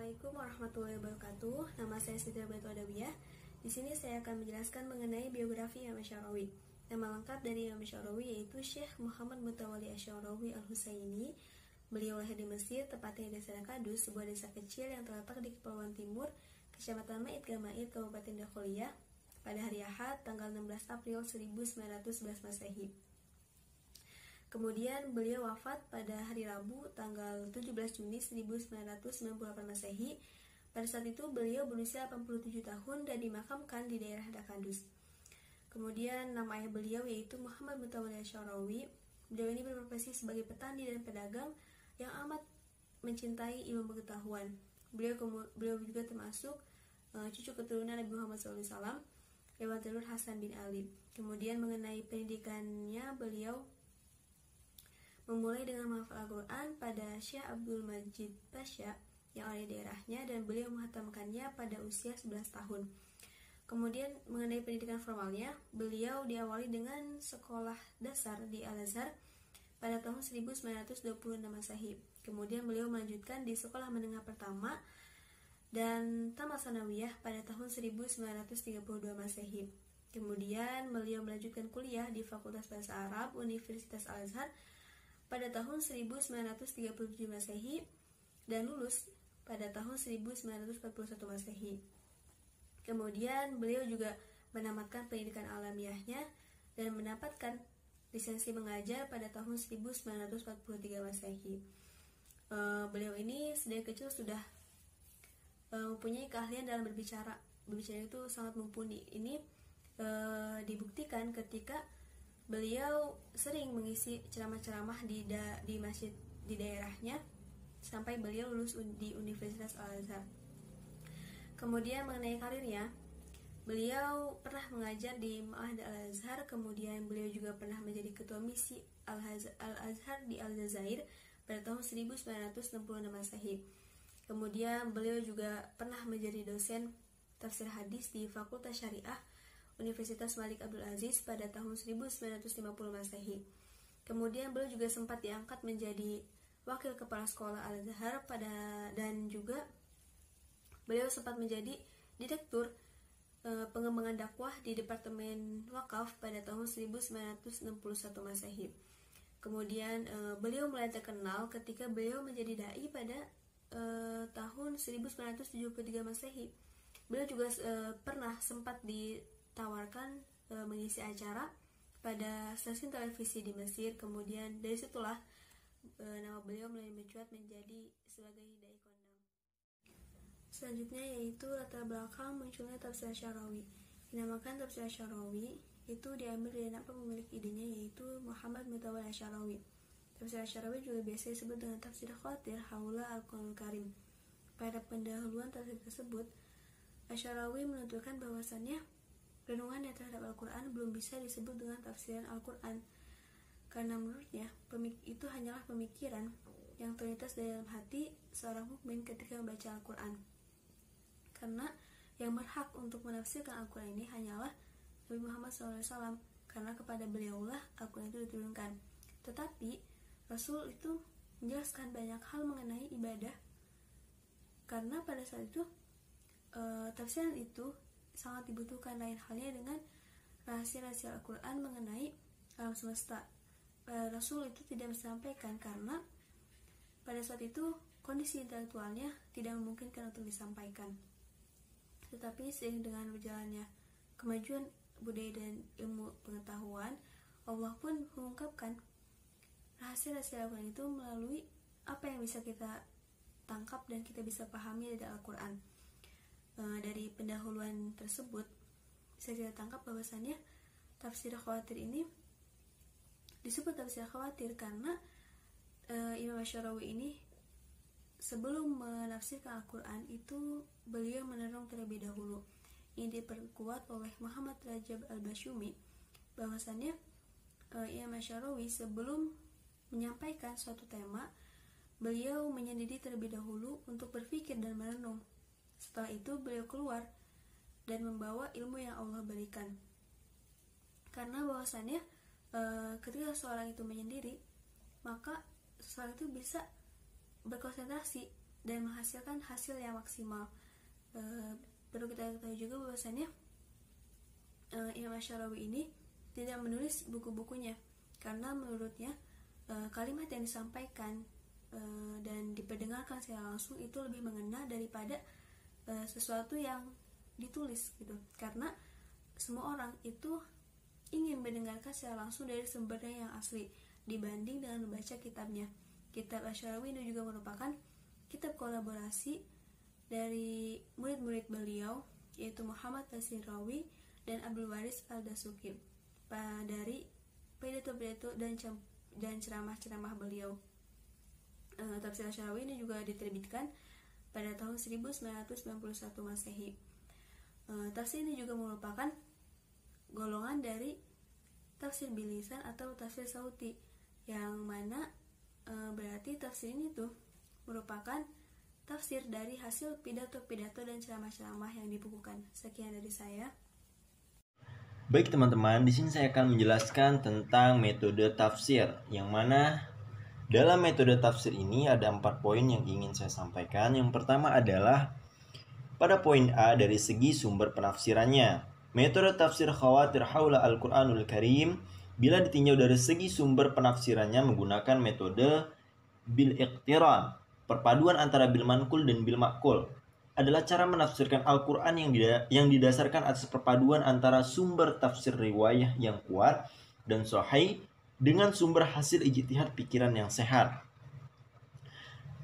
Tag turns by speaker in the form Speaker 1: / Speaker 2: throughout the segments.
Speaker 1: Assalamualaikum warahmatullahi wabarakatuh. Nama saya Siti Batu Adawiyah. Di sini saya akan menjelaskan mengenai biografi Imam Syarawi. Nama lengkap dari Imam Syarawi yaitu Syekh Muhammad Mutawalli Asy-Syarawi Al-Husaini. Beliau lahir di Mesir, tepatnya di desa Kadus, sebuah desa kecil yang terletak di Kepulauan Timur, Kecamatan Mait Gamaid, Kabupaten Dakhiliyah, pada hari Ahad, tanggal 16 April 1911 Masehi. Kemudian beliau wafat pada hari Rabu tanggal 17 Juni 1998 Masehi. Pada saat itu beliau berusia 87 tahun dan dimakamkan di daerah Dakandus. Kemudian nama ayah beliau yaitu Muhammad Mutawalli Asy-Syarawi. Beliau ini berprofesi sebagai petani dan pedagang yang amat mencintai ilmu pengetahuan. Beliau juga termasuk cucu keturunan Nabi Muhammad SAW lewat jalur Hasan bin Ali. Kemudian mengenai pendidikannya, beliau memulai dengan menghafal Al-Quran pada Syekh Abdul Majid Pasha yang ada di daerahnya, dan beliau menghatamkannya pada usia 11 tahun. Kemudian mengenai pendidikan formalnya, beliau diawali dengan sekolah dasar di Al-Azhar pada tahun 1926 Masehi. Kemudian beliau melanjutkan di sekolah menengah pertama dan tamat sanawiyah pada tahun 1932 Masehi. Kemudian beliau melanjutkan kuliah di Fakultas Bahasa Arab Universitas Al-Azhar pada tahun 1937 Masehi dan lulus pada tahun 1941 Masehi. Kemudian beliau juga menamatkan pendidikan alamiahnya dan mendapatkan lisensi mengajar pada tahun 1943 Masehi. Beliau ini sedari kecil sudah mempunyai keahlian dalam berbicara. Berbicara itu sangat mumpuni. Ini dibuktikan ketika beliau sering mengisi ceramah-ceramah di masjid di daerahnya sampai beliau lulus di Universitas Al-Azhar. Kemudian mengenai karirnya, beliau pernah mengajar di Ma'had Al-Azhar, kemudian beliau juga pernah menjadi ketua misi Al-Azhar di Aljazair pada tahun 1966 Masehi. Kemudian beliau juga pernah menjadi dosen tafsir hadis di Fakultas Syariah Universitas Malik Abdul Aziz pada tahun 1950 Masehi. Kemudian beliau juga sempat diangkat menjadi wakil kepala sekolah Al-Azhar dan juga beliau sempat menjadi direktur pengembangan dakwah di Departemen Wakaf pada tahun 1961 Masehi. Kemudian beliau mulai terkenal ketika beliau menjadi dai pada tahun 1973 Masehi. Beliau juga pernah sempat ditawarkan mengisi acara pada stasiun televisi di Mesir. Kemudian dari situlah nama beliau mulai mencuat menjadi sebagai dai kondang. Selanjutnya yaitu latar belakang munculnya tafsir Syarawi. Dinamakan tafsir Syarawi itu diambil dari nama pemilik idenya yaitu Muhammad Mutawalli Asy-Syarawi. Tafsir Syarawi juga biasa disebut dengan tafsir khawatir haula Al-Qur'anul Karim. Pada pendahuluan tafsir tersebut, Asy-Syarawi menuturkan bahwasannya renungan terhadap Al-Quran belum bisa disebut dengan tafsiran Al-Quran, karena menurutnya itu hanyalah pemikiran yang terlintas dalam hati seorang mukmin ketika membaca Al-Quran. Karena yang berhak untuk menafsirkan Al-Quran ini hanyalah Nabi Muhammad SAW, karena kepada beliaulah Al-Quran itu diturunkan. Tetapi Rasul itu menjelaskan banyak hal mengenai ibadah, karena pada saat itu tafsiran itu sangat dibutuhkan, lain halnya dengan rahasia-rahasia Al-Quran mengenai alam semesta. Rasul itu tidak disampaikan karena pada saat itu kondisi intelektualnya tidak memungkinkan untuk disampaikan. Tetapi seiring dengan berjalannya kemajuan budaya dan ilmu pengetahuan, Allah pun mengungkapkan rahasia-rahasia Al-Quran itu melalui apa yang bisa kita tangkap dan kita bisa pahami dari Al-Quran. Dari pendahuluan tersebut bisa kita tangkap bahwasannya tafsir khawatir ini disebut tafsir khawatir karena Imam Asy-Syarawi ini sebelum menafsirkan Al-Quran itu beliau merenung terlebih dahulu. Ini diperkuat oleh Muhammad Rajab Al-Basyumi bahwasannya Imam Asy-Syarawi sebelum menyampaikan suatu tema, beliau menyendiri terlebih dahulu untuk berpikir dan merenung. Setelah itu beliau keluar dan membawa ilmu yang Allah berikan. Karena bahwasannya ketika seorang itu menyendiri, maka seseorang itu bisa berkonsentrasi dan menghasilkan hasil yang maksimal. Perlu kita ketahui juga bahwasannya Imam Asy'arawi ini tidak menulis buku-bukunya karena menurutnya kalimat yang disampaikan dan diperdengarkan secara langsung itu lebih mengena daripada sesuatu yang ditulis gitu, karena semua orang itu ingin mendengarkan secara langsung dari sumbernya yang asli dibanding dengan membaca kitabnya. Kitab Asy'arawi ini juga merupakan kitab kolaborasi dari murid-murid beliau, yaitu Muhammad As-Sirawi dan Abdul Waris Al-Dasuki, dari pidato-pidato dan ceramah-ceramah beliau. Tafsir Asy'arawi ini juga diterbitkan pada tahun 1991 Masehi. Tafsir ini juga merupakan golongan dari tafsir bilisan atau tafsir sauti, yang mana berarti tafsir ini tuh merupakan tafsir dari hasil pidato-pidato dan ceramah-ceramah yang dibukukan. Sekian dari saya.
Speaker 2: Baik teman-teman, di sini saya akan menjelaskan tentang metode tafsir, yang mana dalam metode tafsir ini ada 4 poin yang ingin saya sampaikan. Yang pertama adalah pada poin A dari segi sumber penafsirannya. Metode tafsir khawatir haula Al-Quranul Karim bila ditinjau dari segi sumber penafsirannya menggunakan metode bil iqtiran, perpaduan antara bil manqul dan bil ma'qul, adalah cara menafsirkan Al-Quran yang didasarkan atas perpaduan antara sumber tafsir riwayah yang kuat dan sahih dengan sumber hasil ijtihad pikiran yang sehat.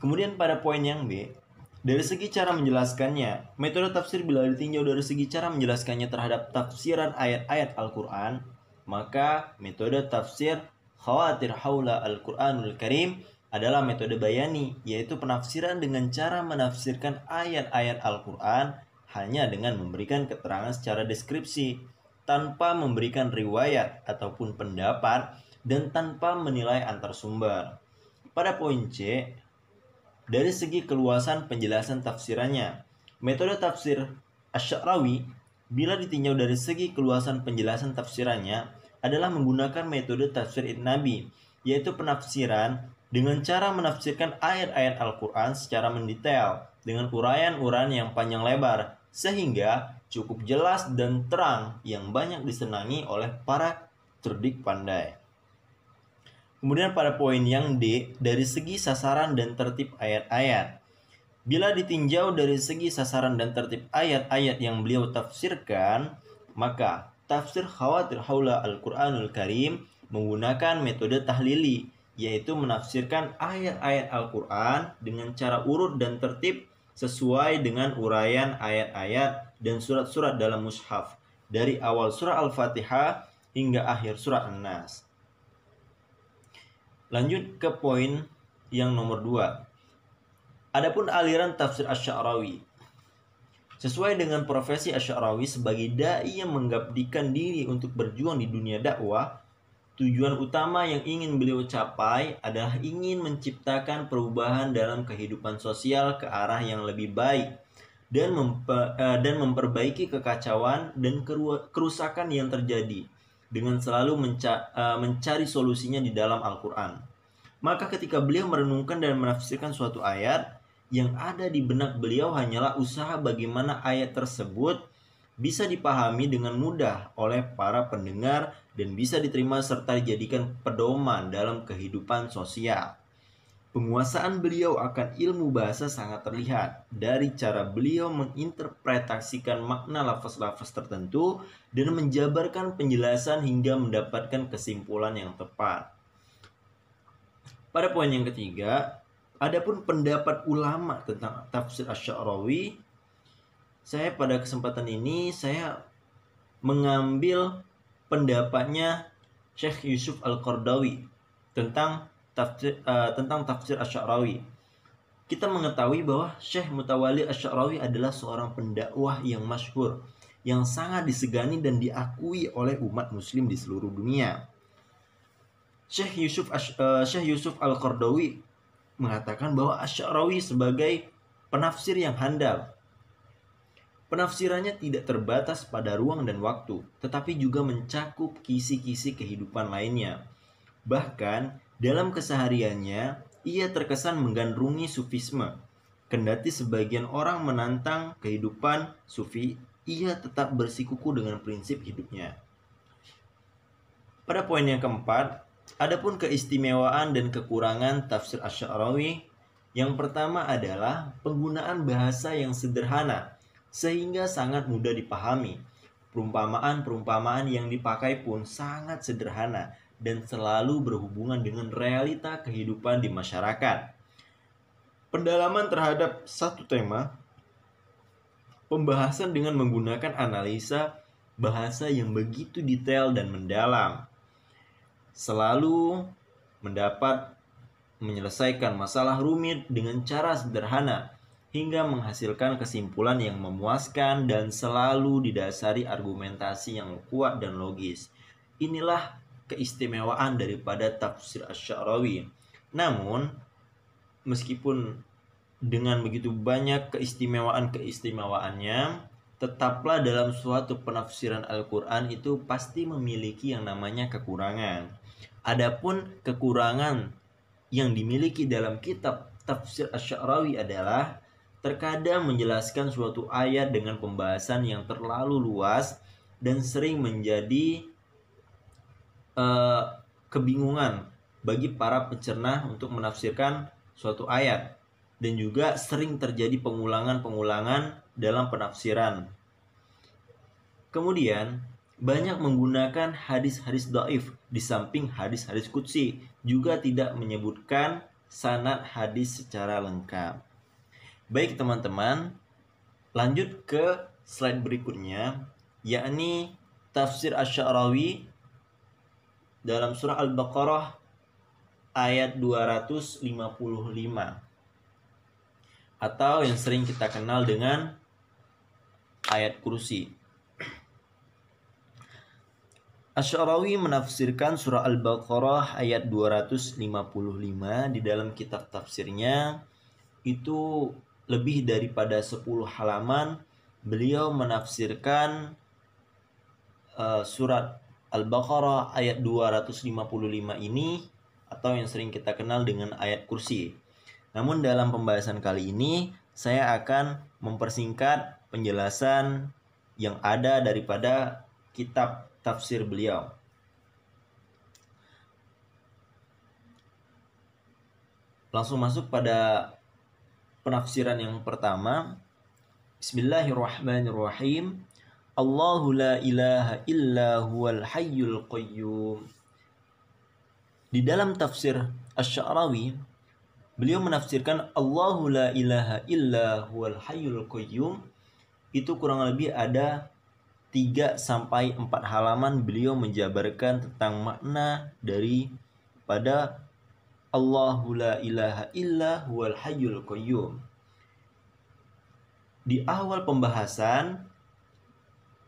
Speaker 2: Kemudian pada poin yang B, dari segi cara menjelaskannya, metode tafsir bila ditinjau dari segi cara menjelaskannya terhadap tafsiran ayat-ayat Al-Quran, maka metode tafsir khawatir haula Al-Quranul Karim adalah metode bayani, yaitu penafsiran dengan cara menafsirkan ayat-ayat Al-Quran hanya dengan memberikan keterangan secara deskripsi, tanpa memberikan riwayat ataupun pendapat, dan tanpa menilai antar sumber. Pada poin C, dari segi keluasan penjelasan tafsirannya, metode tafsir Asy'arawi bila ditinjau dari segi keluasan penjelasan tafsirannya adalah menggunakan metode tafsir Ibn Nabi, yaitu penafsiran dengan cara menafsirkan ayat-ayat Al-Quran secara mendetail dengan uraian-uraian yang panjang lebar sehingga cukup jelas dan terang yang banyak disenangi oleh para cerdik pandai. Kemudian pada poin yang D, dari segi sasaran dan tertib ayat-ayat. Bila ditinjau dari segi sasaran dan tertib ayat-ayat yang beliau tafsirkan, maka tafsir khawatir haula Al-Quranul Karim menggunakan metode tahlili, yaitu menafsirkan ayat-ayat Al-Quran dengan cara urut dan tertib sesuai dengan uraian ayat-ayat dan surat-surat dalam mushaf, dari awal surah Al-Fatihah hingga akhir surah An-Nas. Lanjut ke poin yang nomor 2. Adapun aliran tafsir Asy'arawi. Sesuai dengan profesi Asy'arawi sebagai dai yang mengabdikan diri untuk berjuang di dunia dakwah, tujuan utama yang ingin beliau capai adalah ingin menciptakan perubahan dalam kehidupan sosial ke arah yang lebih baik dan memperbaiki kekacauan dan kerusakan yang terjadi dengan selalu mencari solusinya di dalam Al-Quran. Maka ketika beliau merenungkan dan menafsirkan suatu ayat, yang ada di benak beliau hanyalah usaha bagaimana ayat tersebut bisa dipahami dengan mudah oleh para pendengar dan bisa diterima serta dijadikan pedoman dalam kehidupan sosial. Penguasaan beliau akan ilmu bahasa sangat terlihat dari cara beliau menginterpretasikan makna lafaz-lafaz tertentu dan menjabarkan penjelasan hingga mendapatkan kesimpulan yang tepat. Pada poin yang ketiga, adapun pendapat ulama tentang tafsir Asy'arawi, saya pada kesempatan ini saya mengambil pendapatnya Syekh Yusuf Al-Qaradawi tentang tafsir Asy'arawi. Kita mengetahui bahwa Syekh Mutawalli Asy'arawi adalah seorang pendakwah yang masyhur, yang sangat disegani dan diakui oleh umat muslim di seluruh dunia. Syekh Yusuf Al-Qaradawi mengatakan bahwa Asy'arawi sebagai penafsir yang handal. Penafsirannya tidak terbatas pada ruang dan waktu, tetapi juga mencakup kisi-kisi kehidupan lainnya. Bahkan dalam kesehariannya, ia terkesan menggandrungi sufisme. Kendati sebagian orang menantang kehidupan sufi, ia tetap bersikuku dengan prinsip hidupnya. Pada poin yang keempat, adapun keistimewaan dan kekurangan tafsir Asy-Sya'rawi, yang pertama adalah penggunaan bahasa yang sederhana sehingga sangat mudah dipahami. Perumpamaan-perumpamaan yang dipakai pun sangat sederhana dan selalu berhubungan dengan realita kehidupan di masyarakat. Pendalaman terhadap satu tema, pembahasan dengan menggunakan analisa bahasa yang begitu detail dan mendalam, selalu mendapat menyelesaikan masalah rumit dengan cara sederhana hingga menghasilkan kesimpulan yang memuaskan dan selalu didasari argumentasi yang kuat dan logis. Inilah keistimewaan daripada tafsir Asy-Sya'rawi. Namun, meskipun dengan begitu banyak keistimewaan-keistimewaannya, tetaplah dalam suatu penafsiran Al-Quran itu pasti memiliki yang namanya kekurangan. Adapun kekurangan yang dimiliki dalam kitab tafsir Asy-Sya'rawi adalah terkadang menjelaskan suatu ayat dengan pembahasan yang terlalu luas dan sering menjadi kebingungan bagi para pencerna untuk menafsirkan suatu ayat, dan juga sering terjadi pengulangan-pengulangan dalam penafsiran. Kemudian banyak menggunakan hadis-hadis dhaif di samping hadis-hadis qudsi, juga tidak menyebutkan sanad hadis secara lengkap. Baik teman-teman, lanjut ke slide berikutnya, yakni tafsir Asy-Sya'rawi dalam surah Al-Baqarah ayat 255, atau yang sering kita kenal dengan ayat kursi. Asy-Sya'rawi menafsirkan surah Al-Baqarah ayat 255 di dalam kitab tafsirnya. Itu lebih daripada 10 halaman beliau menafsirkan surat Al-Baqarah ayat 255 ini, atau yang sering kita kenal dengan ayat kursi. Namun dalam pembahasan kali ini saya akan mempersingkat penjelasan yang ada daripada kitab tafsir beliau. Langsung masuk pada penafsiran yang pertama. Bismillahirrahmanirrahim. Allahu la ilaha illa huwal hayyul qayyum. Di dalam tafsir Asy-Sya'rawi, beliau menafsirkan Allahu la ilaha illa huwal hayyul qayyum. Itu kurang lebih ada 3-4 halaman beliau menjabarkan tentang makna daripada Allahu la ilaha illa huwal hayyul qayyum. Di awal pembahasan,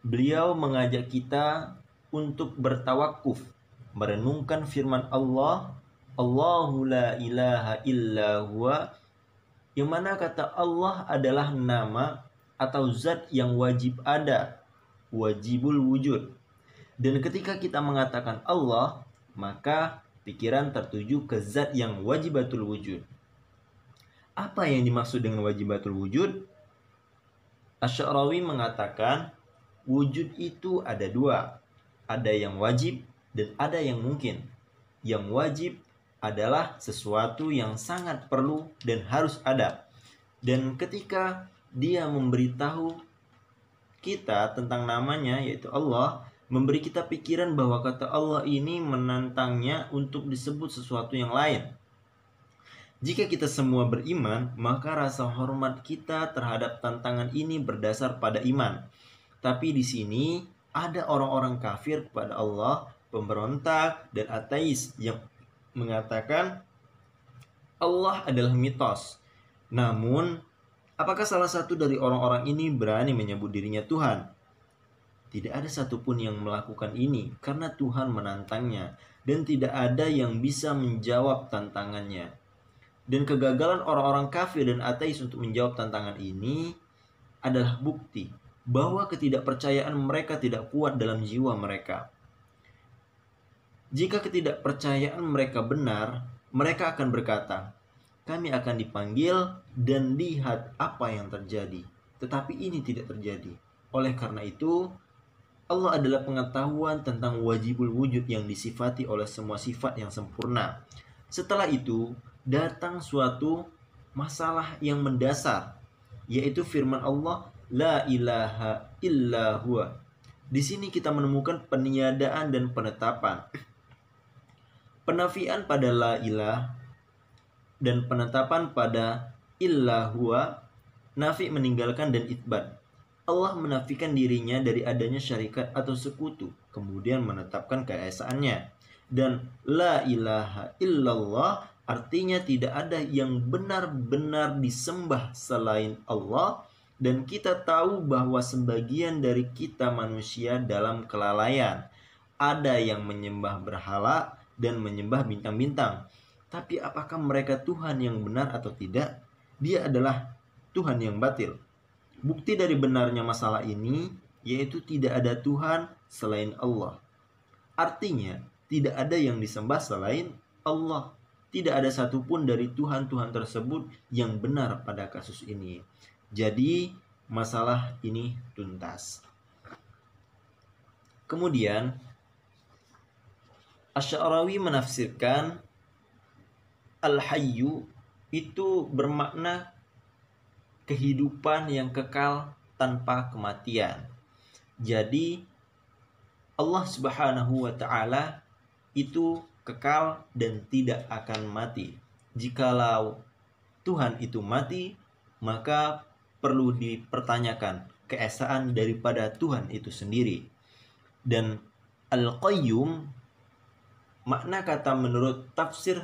Speaker 2: beliau mengajak kita untuk bertawakuf, merenungkan firman Allah, Allahu la ilaha illa huwa, yang mana kata Allah adalah nama atau zat yang wajib ada, wajibul wujud. Dan ketika kita mengatakan Allah, maka pikiran tertuju ke zat yang wajibatul wujud. Apa yang dimaksud dengan wajibatul wujud? Asy-Sya'rawi mengatakan wujud itu ada 2. Ada yang wajib dan ada yang mungkin. Yang wajib adalah sesuatu yang sangat perlu dan harus ada. Dan ketika dia memberitahu kita tentang namanya, yaitu Allah, memberi kita pikiran bahwa kata Allah ini menantangnya untuk disebut sesuatu yang lain. Jika kita semua beriman, maka rasa hormat kita terhadap tantangan ini berdasar pada iman. Tapi di sini ada orang-orang kafir kepada Allah, pemberontak dan ateis yang mengatakan Allah adalah mitos. Namun, apakah salah satu dari orang-orang ini berani menyebut dirinya Tuhan? Tidak ada satupun yang melakukan ini karena Tuhan menantangnya, dan tidak ada yang bisa menjawab tantangannya. Dan kegagalan orang-orang kafir dan ateis untuk menjawab tantangan ini adalah bukti bahwa ketidakpercayaan mereka tidak kuat dalam jiwa mereka. Jika ketidakpercayaan mereka benar, mereka akan berkata, kami akan dipanggil dan lihat apa yang terjadi. Tetapi ini tidak terjadi. Oleh karena itu, Allah adalah pengetahuan tentang wajibul wujud yang disifati oleh semua sifat yang sempurna. Setelah itu, datang suatu masalah yang mendasar, yaitu firman Allah, La ilaha illa huwa. Di sini kita menemukan peniadaan dan penetapan. Penafian pada la ilah dan penetapan pada illa huwa, nafi meninggalkan dan itsbat. Allah menafikan dirinya dari adanya syarikat atau sekutu, kemudian menetapkan keesaannya. Dan la ilaha illallah artinya tidak ada yang benar-benar disembah selain Allah. Dan kita tahu bahwa sebagian dari kita manusia dalam kelalaian. Ada yang menyembah berhala dan menyembah bintang-bintang. Tapi apakah mereka Tuhan yang benar atau tidak? Dia adalah Tuhan yang batil. Bukti dari benarnya masalah ini yaitu tidak ada Tuhan selain Allah. Artinya tidak ada yang disembah selain Allah. Tidak ada satupun dari Tuhan-Tuhan tersebut yang benar pada kasus ini. Jadi masalah ini tuntas. Kemudian Asy'arawi menafsirkan Al-Hayyu itu bermakna kehidupan yang kekal tanpa kematian. Jadi Allah Subhanahu wa ta'ala itu kekal dan tidak akan mati. Jikalau Tuhan itu mati, maka perlu dipertanyakan keesaan daripada Tuhan itu sendiri. Dan Al-Qayyum, makna kata menurut tafsir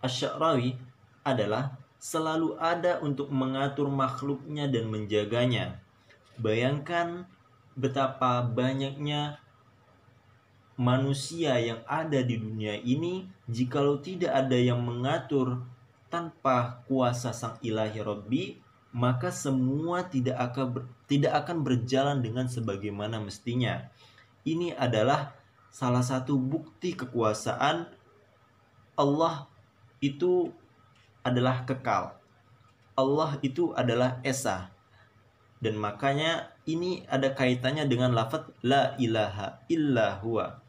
Speaker 2: Asy'arawi adalah selalu ada untuk mengatur makhluknya dan menjaganya. Bayangkan betapa banyaknya manusia yang ada di dunia ini, jikalau tidak ada yang mengatur tanpa kuasa Sang Ilahi Rabbi, maka semua tidak akan berjalan dengan sebagaimana mestinya. Ini adalah salah satu bukti kekuasaan Allah itu adalah kekal. Allah itu adalah esa. Dan makanya ini ada kaitannya dengan lafaz la ilaha illa huwa.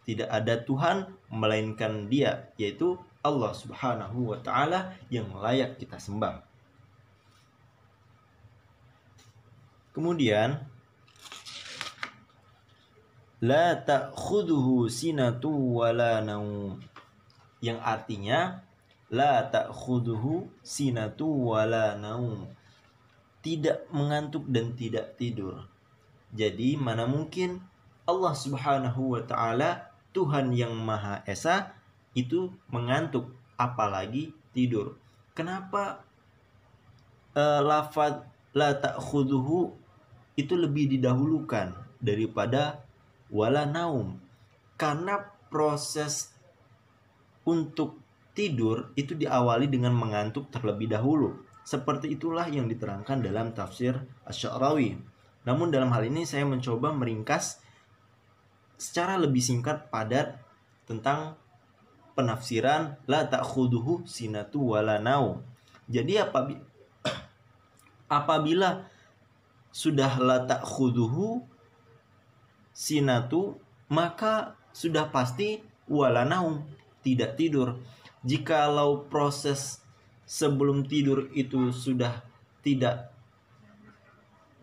Speaker 2: Tidak ada Tuhan melainkan Dia, yaitu Allah Subhanahu wa ta'ala yang layak kita sembah. Kemudian la ta'khudhuhu sinatu wala naum, yang artinya la ta'khudhuhu sinatu wala naum, tidak mengantuk dan tidak tidur. Jadi mana mungkin Allah Subhanahu wa ta'ala, Tuhan yang Maha Esa, itu mengantuk, apalagi tidur. Kenapa lafaz la ta'khudhuhu itu lebih didahulukan daripada wala naum? Karena proses untuk tidur itu diawali dengan mengantuk terlebih dahulu. Seperti itulah yang diterangkan dalam tafsir Asy'arawi. Namun dalam hal ini saya mencoba meringkas secara lebih singkat padat tentang penafsiran la ta'khudhuhu sinatu wala naum. Jadi apabila sudah la ta'khudhuhu sinatu, maka sudah pasti wala naum, tidak tidur. Jikalau proses sebelum tidur itu sudah tidak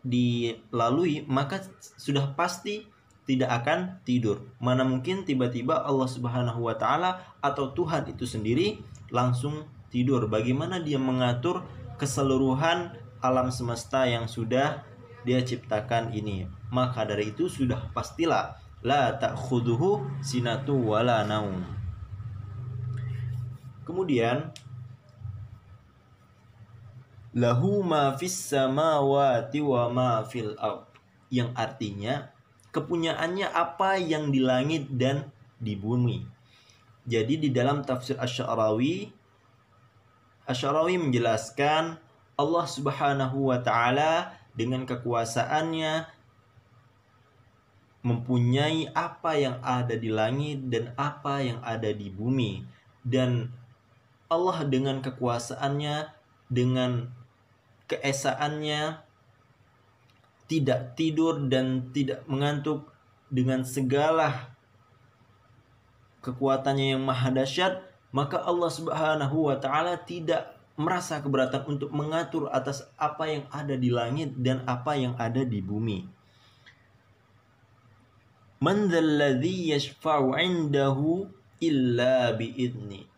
Speaker 2: dilalui, maka sudah pasti tidak akan tidur. Mana mungkin tiba-tiba Allah Subhanahu wa ta'ala atau Tuhan itu sendiri langsung tidur. Bagaimana Dia mengatur keseluruhan alam semesta yang sudah Dia ciptakan ini? Maka dari itu sudah pastilah la ta'khudhuhu sinatu wala naum. Kemudian lahu ma fis samawati wa ma fil ard, yang artinya kepunyaannya apa yang di langit dan di bumi. Jadi di dalam tafsir Asy'arawi menjelaskan Allah Subhanahu wa ta'ala dengan kekuasaannya mempunyai apa yang ada di langit dan apa yang ada di bumi. Dan Allah dengan kekuasaannya, dengan keesaannya, tidak tidur dan tidak mengantuk, dengan segala kekuatannya yang maha dahsyat, maka Allah Subhanahu wa taala tidak merasa keberatan untuk mengatur atas apa yang ada di langit dan apa yang ada di bumi. Man dzalladzi yashfa'u 'indahu illa bi'idni.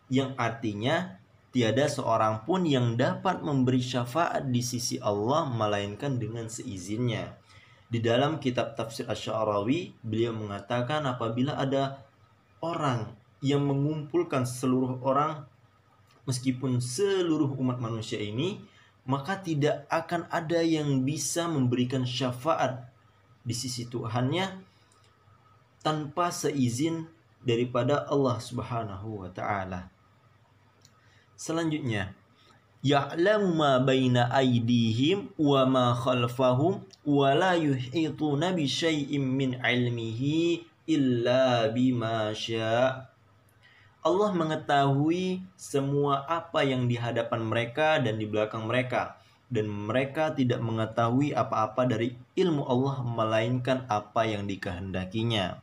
Speaker 2: Yang artinya tiada seorang pun yang dapat memberi syafaat di sisi Allah melainkan dengan seizinnya. Di dalam kitab tafsir Asy-Sya'rawi, beliau mengatakan apabila ada orang yang mengumpulkan seluruh orang, meskipun seluruh umat manusia ini, maka tidak akan ada yang bisa memberikan syafaat di sisi Tuhannya tanpa seizin daripada Allah Subhanahu wa taala. Selanjutnya, ya'lamu ma baina aydihim wa ma khalfahum wa la yuhituna bi syai'in min 'ilmihi illa bima syaa. Allah mengetahui semua apa yang di hadapan mereka dan di belakang mereka, dan mereka tidak mengetahui apa-apa dari ilmu Allah melainkan apa yang dikehendakinya.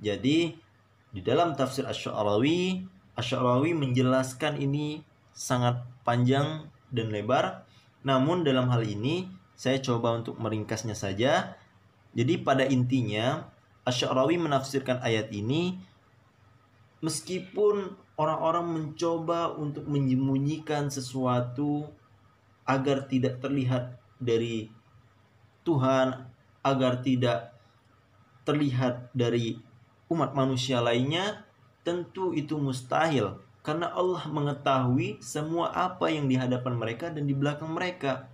Speaker 2: Jadi di dalam tafsir Asy-Sya'rawi menjelaskan ini sangat panjang dan lebar. Namun dalam hal ini saya coba untuk meringkasnya saja. Jadi pada intinya Asy-Sya'rawi menafsirkan ayat ini, meskipun orang-orang mencoba untuk menyembunyikan sesuatu agar tidak terlihat dari Tuhan, agar tidak terlihat dari umat manusia lainnya, tentu itu mustahil. Karena Allah mengetahui semua apa yang di hadapan mereka dan di belakang mereka.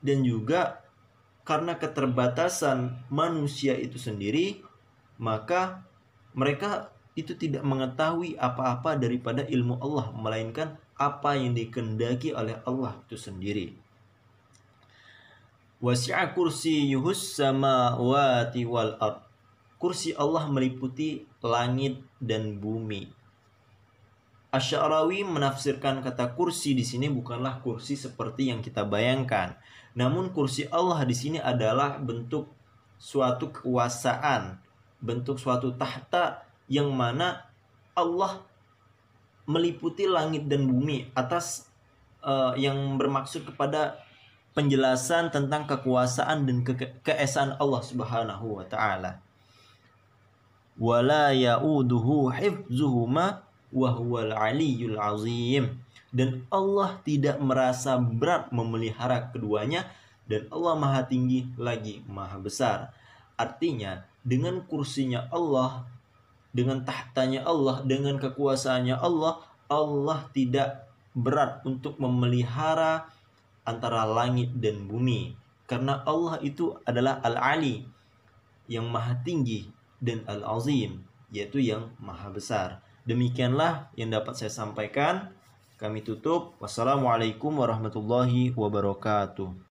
Speaker 2: Dan juga karena keterbatasan manusia itu sendiri, maka mereka itu tidak mengetahui apa-apa daripada ilmu Allah, melainkan apa yang dikehendaki oleh Allah itu sendiri. Wasi'a kursiyyuhus samawati wal ard. Kursi Allah meliputi langit dan bumi. Asy-Sya'rawi menafsirkan kata kursi di sini bukanlah kursi seperti yang kita bayangkan. Namun kursi Allah di sini adalah bentuk suatu kekuasaan, bentuk suatu tahta yang mana Allah meliputi langit dan bumi, atas yang bermaksud kepada penjelasan tentang kekuasaan dan keesaan Allah Subhanahu wa taala. Wala ya'uduhu hifzuhuma wa huwal 'aliyyul 'azim. Dan Allah tidak merasa berat memelihara keduanya, dan Allah Maha Tinggi lagi Maha Besar. Artinya dengan kursinya Allah, dengan tahtanya Allah, dengan kekuasaannya Allah, Allah tidak berat untuk memelihara antara langit dan bumi. Karena Allah itu adalah Al-Ali, yang Maha Tinggi, dan Al-Azim, yaitu yang Maha Besar. Demikianlah yang dapat saya sampaikan. Kami tutup. Wassalamualaikum warahmatullahi wabarakatuh.